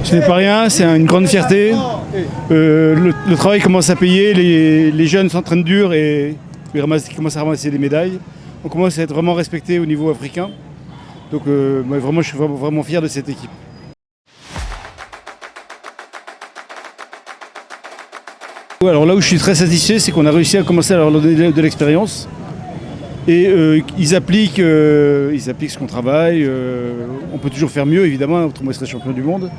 Ce n'est pas rien, c'est une grande fierté. Le travail commence à payer, les jeunes s'entraînent dur et commencent à ramasser des médailles. On commence à être vraiment respecté au niveau africain. Donc vraiment, je suis vraiment fier de cette équipe. Alors là où je suis très satisfait, c'est qu'on a réussi à commencer à leur donner de l'expérience. Et ils appliquent ce qu'on travaille. On peut toujours faire mieux, évidemment, autrement ils seraient champions du monde.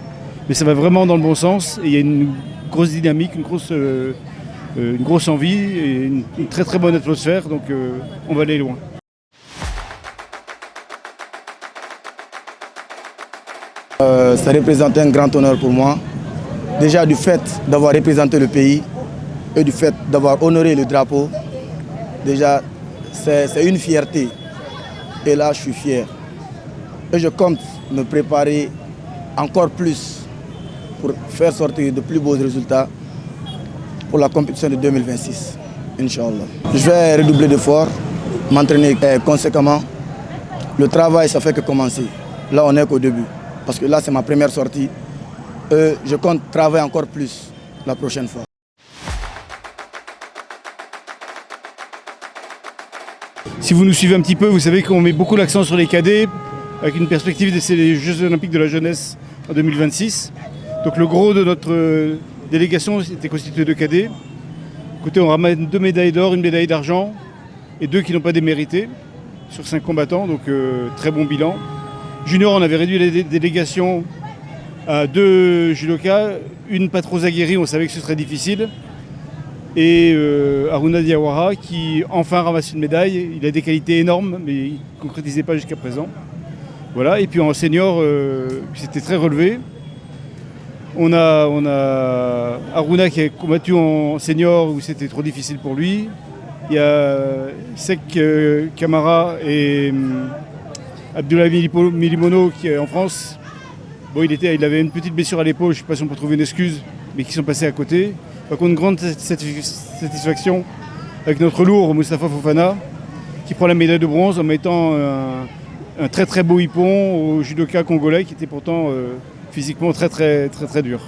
Mais ça va vraiment dans le bon sens. Et il y a une grosse dynamique, une grosse envie et une très très bonne atmosphère. Donc on va aller loin. Ça représente un grand honneur pour moi. Déjà du fait d'avoir représenté le pays et du fait d'avoir honoré le drapeau. Déjà, c'est une fierté. Et là, je suis fier. Et je compte me préparer encore plus pour faire sortir de plus beaux résultats pour la compétition de 2026. Inch'Allah. Je vais redoubler d'efforts, m'entraîner conséquemment. Le travail, ça fait que commencer. Là, on n'est qu'au début. Parce que là, c'est ma première sortie. Je compte travailler encore plus la prochaine fois. Si vous nous suivez un petit peu, vous savez qu'on met beaucoup l'accent sur les cadets, avec une perspective d'essayer les Jeux Olympiques de la jeunesse en 2026. Donc le gros de notre délégation était constitué de cadets. Écoutez, on ramène 2 médailles d'or, 1 médaille d'argent et 2 qui n'ont pas démérité sur 5 combattants, donc très bon bilan. Junior, on avait réduit les délégations à 2 judokas, une pas trop aguerrie, on savait que ce serait difficile. Et Aruna Diawara qui enfin ramasse une médaille. Il a des qualités énormes, mais il ne concrétisait pas jusqu'à présent. Voilà. Et puis en senior, c'était très relevé. On a Aruna qui a combattu en senior où c'était trop difficile pour lui. Il y a Sek Kamara et Abdoulaye Milimono qui est en France. Bon, il avait une petite blessure à l'épaule, je ne sais pas si on peut trouver une excuse, mais qui sont passés à côté. Par contre, une grande satisfaction avec notre lourd, Moustapha Fofana, qui prend la médaille de bronze en mettant un très très beau hippon au judoka congolais qui était pourtant physiquement très dur.